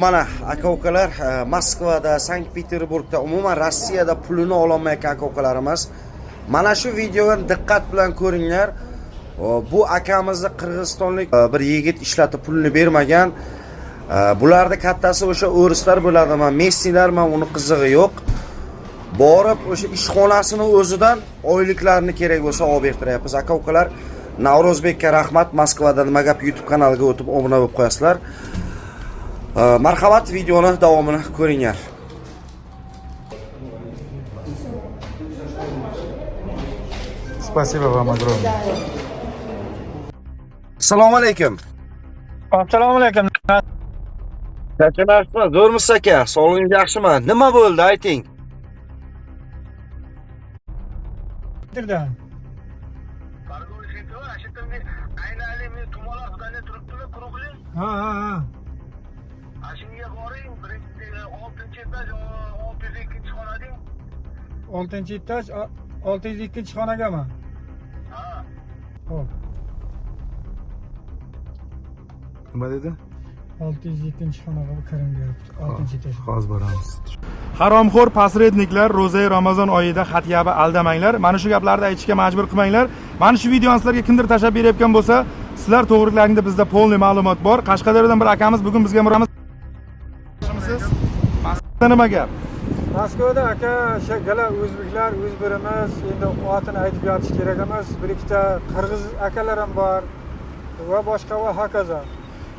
Mana aka-ukalar Moskvada, Sankt-Peterburgda, umuman Rossiyada pulini ololmayotgan aka-ukalarimiz. Mana shu videoga diqqat bilan ko'ringlar. Bu akamizni qirg'izistonlik bir yigit ishlatib pulini bermagan. Bularda kattasi o'sha o'rislar bo'ladimi, Messilar, men uni qizig'i yo'q. Borib o'sha ishxonasini o'zidan oyliklarini kerak bo'lsa olib bertiryapmiz. Aka-ukalar, Navrozbekka rahmat. Moskvada nima gap YouTube kanaliga o'tib obuna bo'lib qo'yasizlar. Marhamat, videoni davomini ko'ringlar. Спасибо вам огромное. Assalomu alaykum. Assalomu alaykum. Qanchalarsiz? Zo'rmisiz aka? Sog'lig'ingiz yaxshimi? Nima bo'ldi, ayting. Dirdan. Ha. Ashimga boring, birinchi 6-etaj 602-xonading. 6-etaj 602-xonagami? Ha. Xo'p. Nima dedi? 602-xonaga kiring deyapti. 6-etaj. Hozir boramiz. Haromxo'r posredniklar, ro'za Ramazon oyida xatyabi aldamanglar. Mana shu gaplarni aytishga majbur qilmanglar. Mana shu videoni sizlarga kimdir tashlab berayotgan bo'lsa, sizlar to'g'riliklaringda bizda polniy ma'lumot bor. Qashqadaryodan bir akamiz bugun bizga muramiz. Moskvada nima gap? Moskvada aka, shagala o'zbeklar, o'z birimiz, endi otini aytib yotish kerak emas. Bir ikkita qirg'iz akalar ham bor va boshqa va hokazo.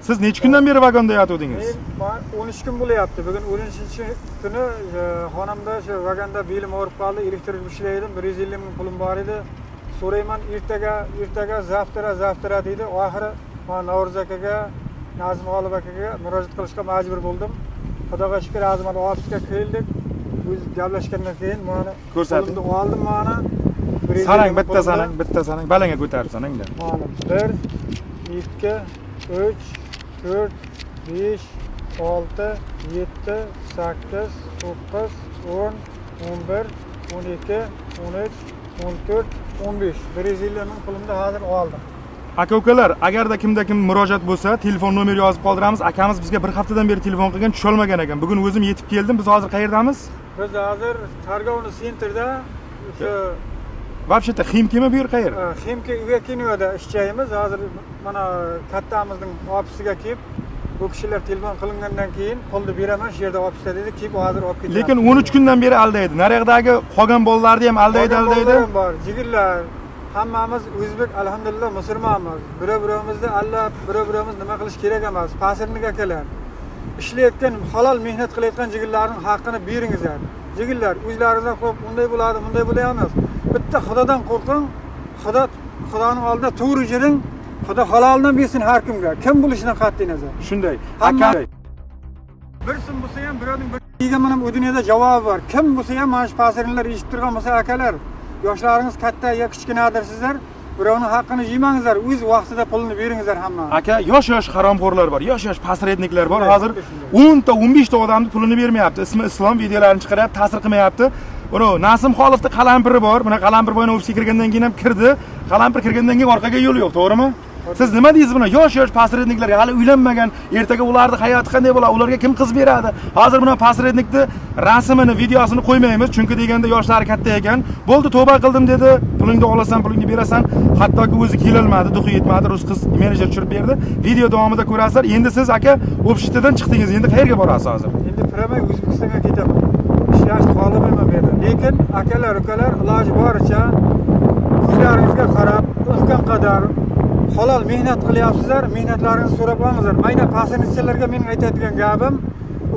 Siz necha kundan beri vagonda yotuvdingiz? Men 13 kun bo'lyapti. Bugun 13-kuni xonamda shu vagonda belim og'rib qoldi, elektrik ishlaydim. 150 ming pulim bor edi. So'rayman, ertaga zaftira deydi. Oxiri men Navruz akaga, Nazim G'olib akaga murojaat qilishga majbur bo'ldim. Xudoga shukr, azman ofisga keldik. Biz gaplashgandan keyin meni ko'rsating. Oldim meni. Sanang, bitta sanang. Balanga ko'tarib sanangda. Mana 1 2 3 4 5 6 7 8 9 10 11 12 13 14 15 150 ming pulimni hozir oldim. Aka-ukalar, agarda kimda kim murojaat bo'lsa, telefon nomeri yozib qoldiramiz. Akamiz bizga bir haftadan beri telefon qilgan, tusha olmagan ekan. Bugun o'zim yetib keldim. Biz hozir qayerdamiz? Biz hozir Targovni sentrda o'sha Вообще-то Ximkami bu yer qayer? Ximki Uyakinovda ishlaymiz. Hozir mana kattamizning ofisiga kelib, bu kishilar telefon qilingandan keyin pulni beraman, shu yerda ofisda dedi, kelib hozir olib ketyapti. Lekin 13 kundan beri aldaydi. Naryoqdagi qolgan bolalarni ham aldaydi. Bor, jigirlar. Hammamiz o'zbek, alhamdulillah, musulmonmiz. Bir-birimizni allab, bir-birimiz nima qilish kerak emas. Pasirnik akalar. Ishlayotgan, halol mehnat qilayotgan jigirlarning haqqini beringizlar. Jigirlar, o'zlaringizdan qo'rqib, bunday bo'ladi, bunday bo'layapmiz. Bitta Xudodan qo'rqing. Xudoning oldida to'g'ri yuring. Xudo haloldan bersin har kimga. Kim bo'lishidan qat'iy nazar. Shunday. Aka bir so'm bo'lsa ham birovning bir degan mana bu dunyoda javobi bor. Kim bo'lsa ham mana shu pasirlar eshitib turgan bo'lsa akalar, yoshlaringiz katta yo kichkinadir sizlar, birovning haqqini yeymangizlar, o'z vaqtida pulni beringizlar hamma. Aka, yosh haromxo'rlar bor, yosh posredniklar bor. Hozir 10 ta, 15 ta odamni pulini bermayapti. Ismi Islom videolarini chiqaryapti, ta'sir qilmayapti. Buni Nasim Xolovda qalampiri bor. Mana qalampir bo'yini ofisga kirgandan keyin ham kirdi. Qalampir kirgandan keyin orqaga yo'l yo'q, to'g'rimi? Siz nima deysiz buni? Yosh posredniklarga, hali uylanmagan, ertaga ularning hayoti qanday bo'ladi, ularga kim qiz beradi? Hozir buni posrednikni rasmini, videosini qo'ymaymiz, chunki deganda yoshlari katta ekan. Bo'ldi, tavba qildim dedi. Pulingni olasan, pulingni berasan. Hattoki o'zi kelolmadi, duxi yetmadi, rus qiz menejer tushirib berdi. Video davomida ko'rasizlar. Endi siz aka обществоdan chiqdingiz. Endi qayerga borasiz hozir? Endi Piramay O'zbekistonga ketaman. Ishlashni xohlamayman bu yerda. Lekin akalar, ukalar iloji boricha o'zlaringizga qarab, imkon qadar halol mehnat qilyapsizlar, mehnatlaringizni so'rab olingizlar. Mayna pasirnikchilarga mening aytadigan gapim,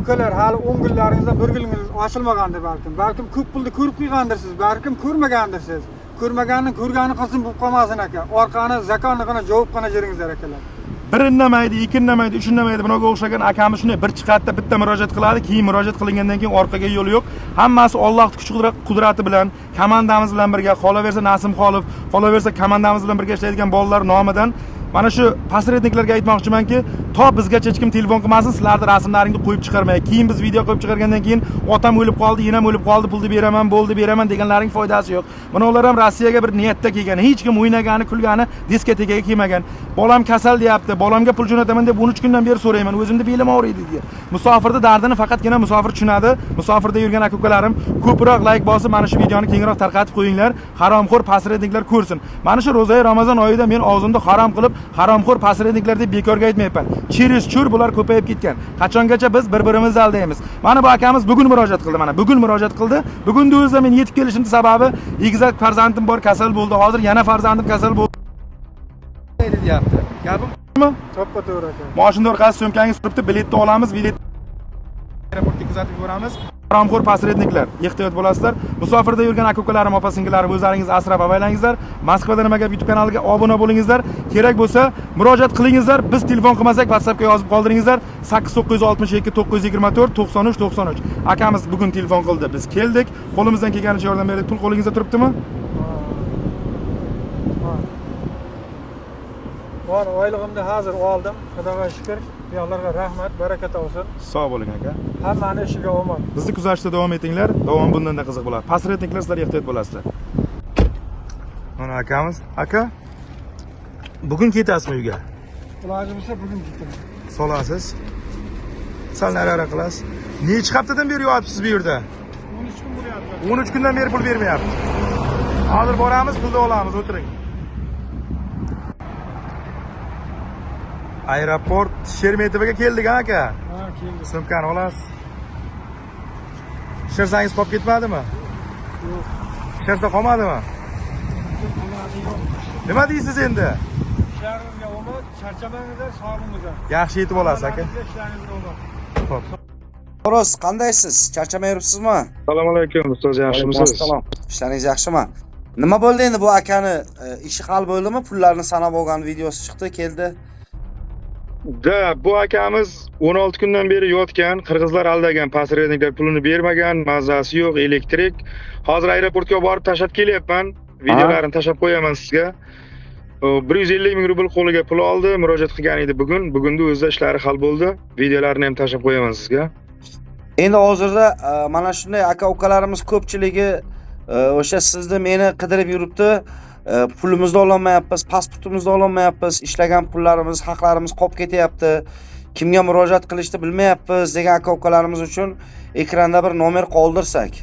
ukalar hali 10 kunlaringizdan bir kuningiz ochilmagandir balkim. Balkim ko'p pulni ko'rib qo'ygandirsiz, balkim ko'rmagandirsiz. Ko'rmaganni ko'rgani qilsin bo'lib qolmasin aka. Orqani zakonligini javob qana jiringizlar akalar. Bir indamaydi, ikki indamaydi, uch indamaydi. Bunaqa o'xshagan akamiz shunday bir chiqatda bitta murojaat qiladi, keyin murojaat qilingandan keyin orqaga yo'l yo'q. Hammasi Allohning kuch-qudrati bilan, komandamiz bilan birga, qolaversa Nasim Xolov, qolaversa komandamiz bilan birga ishlaydigan bolalar nomidan mana shu posredniklarga aytmoqchimanki, to bizgacha hech kim telefon qilmasin, sizlarning rasmlaringni qo'yib chiqarmay. Keyin biz video qo'yib chiqargandan keyin otam o'lib qoldi, yenam o'lib qoldi, pulni beraman, bo'ldi beraman deganlaring foydasi yo'q. Mana ular ham Rossiyaga bir niyatda kelgan. Hech kim o'ynagani, kulgani diskotekaga kelmagan. Bolam kasal deyapti, bolamga pul jo'nataman deb 13 kundan beri so'rayman. O'zimni belim og'riydi degan. Musofirning dardini faqatgina musofir tushunadi. Musofirda yurgan aka-ukalarim ko'proq like bosib, mana shu videoni kengroq tarqatib qo'yinglar. Haromxo'r pasredniklar ko'rsin. Mana shu ro'za Ramazon oyida men og'zimda harom qilib, haromxo'r pasredniklar deb bekorga aytmayapman. Chirish chur bular ko'payib ketgan. Qachongacha biz bir-birimizni aldaymiz. Mana bu akamiz bugun murojaat qildi, mana bugun murojaat qildi. Bugun o'zida men yetib kelishimning sababi egizak farzandim bor, kasal bo'ldi. Hozir yana farzandim kasal bo'ldi deyapti. Gapimmi? To'ppa to'g'ri aka. Mashina orqasi so'mkangiz turibdi, biletni olamiz, bilet aeroportga kuzatib yuboramiz. Haromxo'r pasredniklar, ehtiyot bo'lasizlar. Musofirda yurgan aka-ukalarim, opa-singillarim, o'zlaringizni asrab avaylangizlar. Moskvada nima gap YouTube kanaliga obuna bo'lingizlar. Kerak bo'lsa murojaat qilingizlar. Biz telefon qilmasak WhatsAppga yozib qoldiringizlar. 8962 924 93 93. Akamiz bugun telefon qildi. Biz keldik. Qo'limizdan kelganicha yordam berdik. Pul qo'lingizda turibdimi? Bor, oylig'imni hozir oldim. Xudoga shukr. Allohga rahmat, baraka topsin. Sog' bo'ling aka. Hammani ishiga omad. Bizni kuzatishda davom etinglar. Davom bundan-da qiziq bo'ladi. Pasredniklar sizlar ehtiyot bo'lasizlar. Mana akamiz, aka. Bugun ketasizmi uyga? Iloji bo'lsa bugun ketaman. Solasiz. Sal nariroq qilasiz. Necha haftadan beri yotibsiz bu yerda? 13 kun bo'lyapti. 13 kundan beri pul bermayapti. Hozir boramiz, pulni olamiz, o'tiring. Aeroport Shermetovaga keldik, aka. Ha, keldi. Sumkani olasiz. Shersangiz qolib ketmadimi? Yo'q. Shersa qolmadimi? Nima deysiz endi? Ishlaringizga omad, charchamangizlar, sog'lig'ingizlar. Yaxshi yetib olasiz, aka. Ishlaringizga omad. Xo'p. Xo'roz, qandaysiz? Charchamay yuribsizmi? Assalomu alaykum ustoz, yaxshimisiz? Ishlaringiz yaxshimi? Nima bo'ldi endi bu akani ishi hal bo'ldimi? Pullarni sanab olgan videosi chiqdi, keldi. Bu akamiz 16 kundan beri yotgan, qirg'izlar aldagan, pasredniklar pulini bermagan, mazasi yo'q, elektrik. Hozir aeroportga borib tashlab kelyapman. Videolarini tashlab qo'yaman sizga. 150 ming rubl qo'liga pul oldi, murojaat qilgan edi bugun. Bugunda o'zida ishlari hal bo'ldi. Videolarini ham tashlab qo'yaman sizga. Endi hozirda mana shunday aka-ukalarimiz ko'pchiligi o'sha sizni meni qidirib yuribdi. Pulimizni ololmayapmiz, pasportimizni ololmayapmiz, ishlagan pullarimiz, haqlarimiz qolib ketyapti. Kimga murojaat qilishni bilmayapmiz degan aka-ukalarimiz uchun ekranda bir nomer qoldirsak.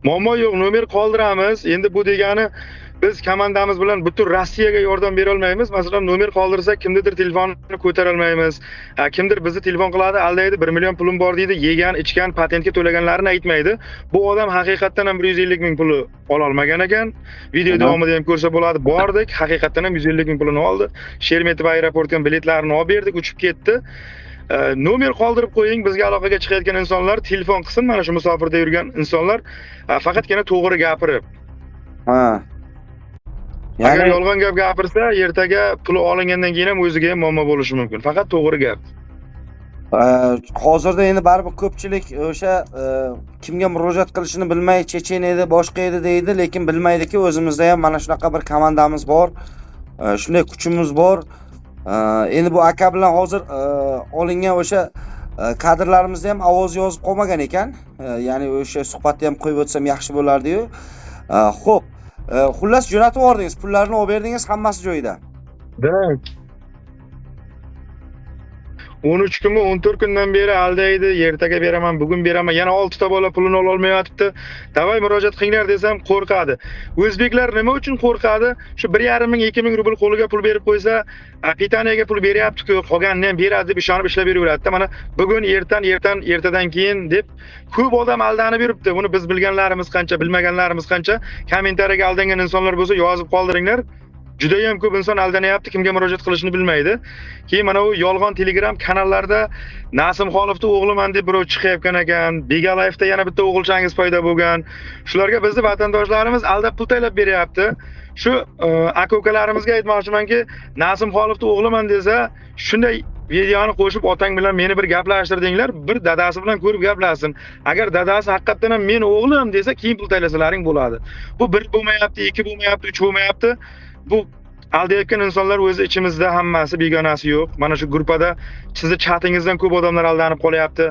Muammo yo'q, nomer qoldiramiz. Endi bu degani biz komandamiz bilan butun Rossiyaga yordam bera olmaymiz. Masalan, nomer qoldirsak kimnidir telefonini ko'tara olmaymiz. Kimdir bizni telefon qiladi, aldaydi, 1 million pulim bor deydi, yegan, ichgan, patentga to'laganlarini aytmaydi. Bu odam haqiqatan ham 150 ming puli ola olmagan ekan. Video davomida ham ko'rsa bo'ladi. Bordik, haqiqatan ham 150 ming pulini oldi. Shermetova aeroportdan biletlarini olib berdik, uchib ketdi. Nomer qoldirib qo'ying, bizga aloqaga chiqayotgan insonlar telefon qilsin, mana shu musofirda yurgan insonlar faqatgina to'g'ri gapirib. Ha. Agar yolg'on gap gapirsa, ertaga puli olingandan keyin ham o'ziga ham muammo bo'lishi mumkin. Faqat to'g'ri gap. Hozirda endi baribir ko'pchilik o'sha kimga murojaat qilishini bilmay, chechen edi, boshqa edi deydi, lekin bilmaydiki, o'zimizda ham mana shunaqa bir komandamiz bor. Shunday kuchimiz bor. Endi bu aka bilan hozir olingan o'sha kadrlarimizda ham ovoz yozib qolmagan ekan. Ya'ni o'sha suhbatni ham qo'yib o'tsam yaxshi bo'lardi-yu. Xo'p, xullas jo'natib yubordingiz, pullarni olib berdingiz, hammasi joyida. 13 kunmi 14 kundan beri aldaydi, ertaga beraman, bugun beraman, yana 6 ta bola pulini ola olmayotibdi. Davay murojaat qilinglar desam qo'rqadi. O'zbeklar nima uchun qo'rqadi? Shu 1,5 ming 2 ming rubl qo'liga pul berib qo'ysa, pitaniyaga pul beryapti-ku, qolganini ham beradi deb ishonib ishlab beraveradi. Mana bugun ertadan keyin deb ko'p odam aldanib yuribdi. Buni biz bilganlarimiz qancha, bilmaganlarimiz qancha. Kommentariyaga aldangan insonlar bo'lsa yozib qoldiringlar. Juda ham ko'p inson aldanyapti, kimga murojaat qilishni bilmaydi. Keyin mana u yolg'on Telegram kanallarda Nasim Xolovning o'g'liman deb birov chiqayotgan ekan. Begalayevda yana bitta o'g'ilchangiz paydo bo'lgan. Shularga bizni vatandoshlarimiz aldab pul taylab beryapti. Shu aka-ukalarimizga aytmoqchimanki, Nasim Xolovning o'g'liman desa, shunday videoni qo'shib otang bilan meni bir gaplashtirdinglar, bir dadasi bilan ko'rib gaplashsin. Agar dadasi haqiqatan ham men o'g'lim desa, keyin pul taylasalaring bo'ladi. Bu 1 bo'lmayapti, 2 bo'lmayapti, 3 bo'lmayapti. Bu Aldayotgan insonlar o'zi ichimizda hammasi begonasi yo'q. Mana shu gruppada sizni chatingizdan ko'p odamlar aldanib qolyapti.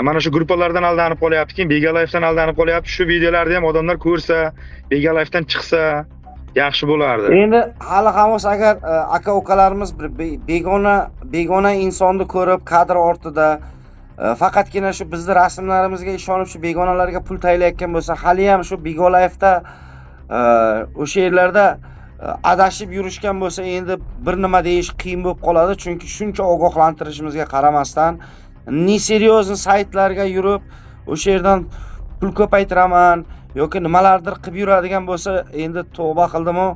Mana shu gruppalardan aldanib qolyapti, keyin Bega Life'dan aldanib qolyapti. Shu videolarni ham odamlar ko'rsa, Bega Life'dan chiqsa yaxshi bo'lardi. Endi hali hamos agar aka ukalarimiz bir begona insonni ko'rib kadr ortida faqatgina shu bizning rasmlarimizga ishonib shu begonalarga pul taylayotgan bo'lsa, hali ham shu Bega Life'da o'sha yerlarda adashib yurishgan bo'lsa, endi bir nima deyish qiyin bo'lib qoladi, chunki shuncha ogohlantirishimizga qaramasdan neseryozni saytlarga yurib o'sha yerdan pul ko'paytiraman yoki nimalardir qilib yuradigan bo'lsa, endi tavba qildim-u,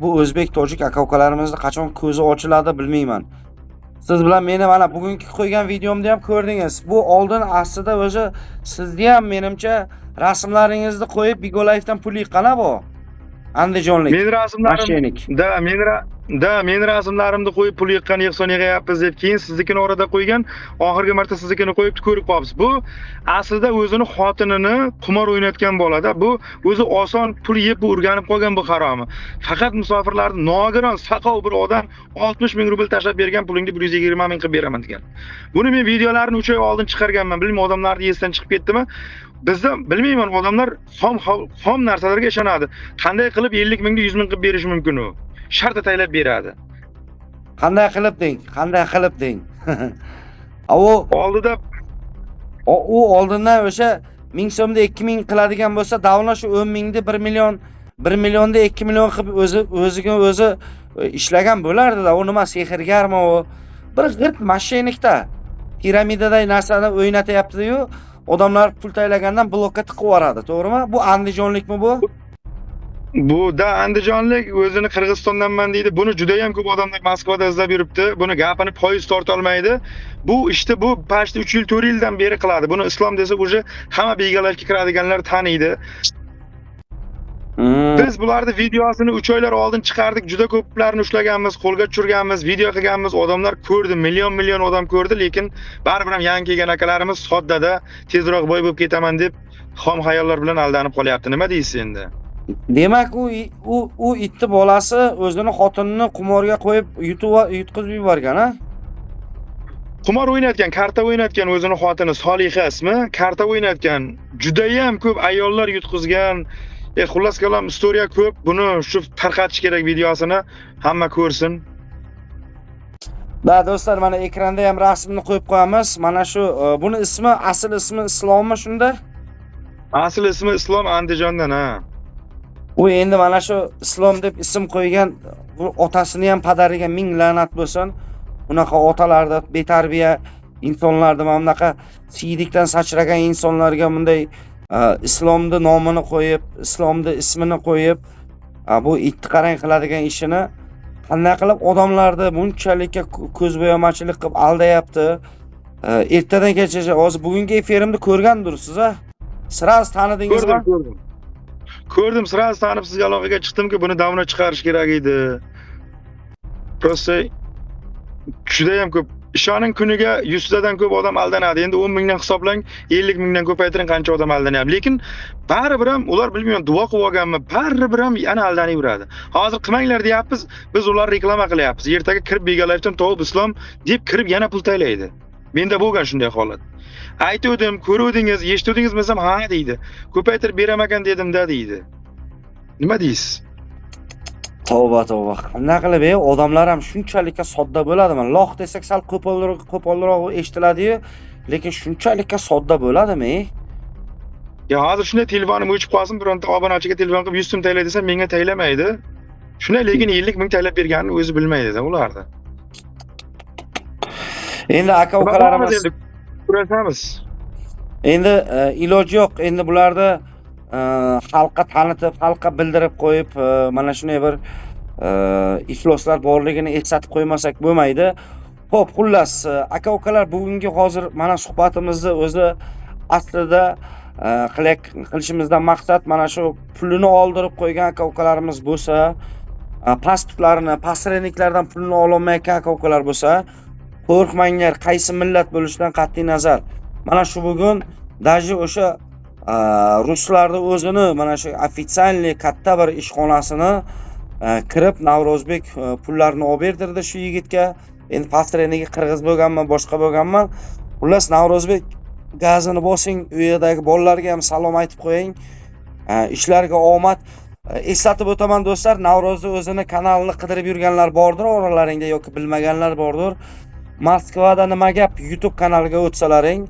bu o'zbek tojik aka ukalarimizni qachon ko'zi ochiladi bilmayman. Siz bilan meni mana bugungi qo'ygan videomda ham ko'rdingiz. Bu oldin aslida o'zi sizni ham menimcha rasmlaringizni qo'yib Bega Life'dan pul yiqqana bu. Andijonlik. Men rasmlarim men rasmlarimni qo'yib pul yiqqan yig'son yig'yapmiz deb keyin siznikini orada qo'ygan, oxirgi marta siznikini qo'yib ko'rib qolibsiz. Bu aslida o'zini xotinini qimor o'ynatgan bolada. Bu o'zi oson pul yeb o'rganib qolgan bu haromi. Faqat musofirlarni nogiron saqov bir odam 60 ming rubl tashlab bergan pulingni 120 ming qilib beraman degan. Buni men videolarini 3 oy oldin chiqarganman. Bilmayman odamlarning esidan chiqib ketdimi? Bizda bilmayman odamlar xom narsalarga ishonadi. Qanday qilib 50 mingni 100 ming qilib berish mumkin u? Shartda taylab beradi. Qanday qilib deng. Oldida u oldindan o'sha 1000 so'mda 2000 qiladigan bo'lsa, davlat shu 10 mingni 1 millionda 2 million qilib o'ziga o'zi ishlagan bo'lardi-da. U nima sehrgarmi u? Bir g'irt mashinikda piramidaday narsani o'ynatyapti-yu, odamlar pul taylagandan blokka tiqib yuboradi, to'g'rimi? Bu andijonlikmi bu? Bu da andijonlik o'zini Qirg'izistondanman deydi. Buni juda ham ko'p odamlar Moskvada izlab yuribdi. Buni gapini poyiz torta olmaydi. Bu ishni bu pashti 3 yil 4 yildan beri qiladi. Buni islom desa o'zi hamma begalarga kiradiganlar taniydi. Biz bularni videosini 3 oylar oldin chiqardik. Juda ko'plarni ushlaganmiz, qo'lga tushirganmiz, video qilganmiz. Odamlar ko'rdi, million odam ko'rdi, lekin baribir ham yangi kelgan akalarimiz soddada tezroq boy bo'lib ketaman deb xom xayollar bilan aldanib qolyapti. Nima deysiz endi? Demak, u itni bolasi o'zini xotinini qumorga qo'yib yutqizib yuborgan, ha? Qumor o'ynatgan, karta o'ynatgan o'zini xotini Soliha ismi, karta o'ynatgan. Juda ham ko'p ayollar yutqizgan. Xullas kalom istoriya ko'p. Buni shu tarqatish kerak videosini, hamma ko'rsin. Da do'stlar, mana ekranda ham rasmni qo'yib qo'yamiz. Mana shu buni ismi, asl ismi Islommi shunda? Asl ismi Islom, Andijondan, ha. U endi mana shu Islom deb ism qo'ygan, bu otasini ham padariga ming la'nat bo'lsin. Unaqa otalarda betarbiya insonlarni, mana bunaqa siylikdan sachragan insonlarga bunday islomni nomini qo'yib, islomni ismini qo'yib, bu itni qarang qiladigan ishini qanday qilib odamlarni bunchalik ko'zbo'yamachilik qilib aldayapti. Ertadan kechgacha hozir bugungi efirimni ko'rgandirsiz, a? Siraz tanidingizmi? Ko'rdim, siraz tanib sizga aloqaga chiqdimki, buni davno chiqarish kerak edi. Prosta juda ham ko'p. Ishoning kuniga 100 tadan ko'p odam aldanadi. Endi 10 mingdan hisoblang, 50 mingdan ko'paytiring qancha odam aldanyapti. Lekin baribir ham ular bilmayman duo qilib olganmi, baribir ham yana aldanaveradi. Hozir qilmanglar deyapmiz, biz ular reklama qilyapmiz. Ertaga kirib Bega Life'dan tovib islom deb kirib yana pul taylaydi. Menda bo'lgan shunday holat. Aytdim, ko'rdingiz, eshitdingiz desam, ha deydi. Ko'paytirib beramagan dedim-da deydi. Nima deysiz? Tavba. Qanday qilib odamlar ham shunchalikka sodda bo'ladimi? Loh desak sal qo'polroq eshitiladi-yu, lekin shunchalikka sodda bo'ladimi? Ya hozir shunday telefonim o'chib qolsin, bironta obunachiga telefon qilib 100 so'm taylay desam, menga taylamaydi. Shunday lekin 50 ming taylab berganini o'zi bilmaydi-da ularni. Endi aka ukalarimiz kurashamiz. Endi iloji yo'q. Endi bularni xalqqa tanitib, xalqqa bildirib qo'yib, mana shunday bir ifloslar borligini eslatib qo'ymasak bo'lmaydi. Xo'p, xullas, aka ukalar bugungi hozir mana suhbatimizni o'zi aslida qilishimizdan maqsad mana shu pulini oldirib qo'ygan aka ukalarimiz bo'lsa, pasportlarini, posredniklardan pulini ololmayotgan aka ukalar bo'lsa, qo'rqmanglar, qaysi millat bo'lishidan qat'iy nazar. Mana shu bugun daji o'sha ruslarni o'zini mana shu ofitsialniy katta bir ishxonasini kirib Navro'zbek pullarni olib berdirdi shu yigitga. Endi pastreniga qirg'iz bo'lganman, boshqa bo'lganman. Xullas Navro'zbek gazini bosing, u yerdagi bolalarga ham salom aytib qo'ying. Ishlarga omad. Eslatib o'taman do'stlar, Navro'zni o'zini kanalini qidirib yurganlar bordir oralaringda yoki bilmaganlar bordir. Moskvada nima gap YouTube kanaliga o'tsalaring,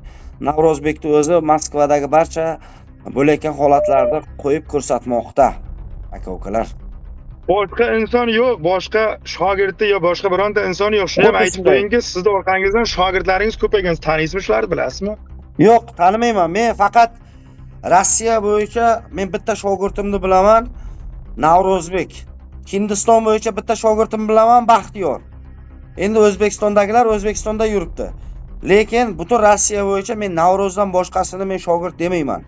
Navro'zbekni o'zi Moskvadagi barcha bo'layotgan holatlarni qo'yib ko'rsatmoqda. Aka-ukalar. Boshqa inson yo'q, boshqa shogirdi yo boshqa bironta inson yo'q. Shuni ham aytib qo'yingki, sizni orqangizdan shogirdlaringiz ko'paygan. Taniysizmi shularni, bilasizmi? Yo'q, tanimayman. Men faqat Rossiya bo'yicha men bitta shogirdimni bilaman, Navro'zbek. Hindiston bo'yicha bitta shogirdim bilaman, Baxtiyor. Endi O'zbekistondagilar O'zbekistonda yuribdi. Lekin butun Rossiya bo'yicha men Navro'zdan boshqasini men shogird demayman.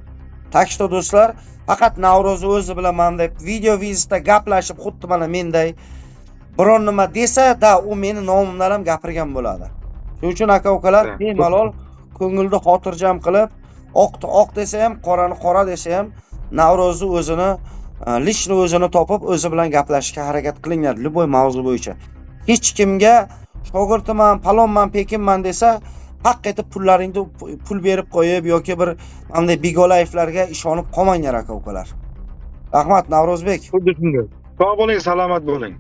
Takshto do'stlar, faqat Navro'zni o'zi bilaman deb video vizitda gaplashib, xuddi mana menday biron nima desa-da, u meni nomimdan ham gapirgan bo'ladi. Shuning uchun aka-ukalar bemalol ko'ngilni xotirjam qilib, oqni oq desa ham, qorani qora desa ham, Navro'zni o'zini, lishni o'zini topib, o'zi bilan gaplashishga harakat qilinglar, любой mavzu bo'yicha. Hech kimga shogirdiman, palonman, pekinman desa, haq etib pullaringni pul berib qo'yib yoki bir bunday bigolayevlarga ishonib qolmanglar aka-ukalar. Rahmat Navro'zbek. Xuddi shunday. Sog' bo'ling, salomat bo'ling.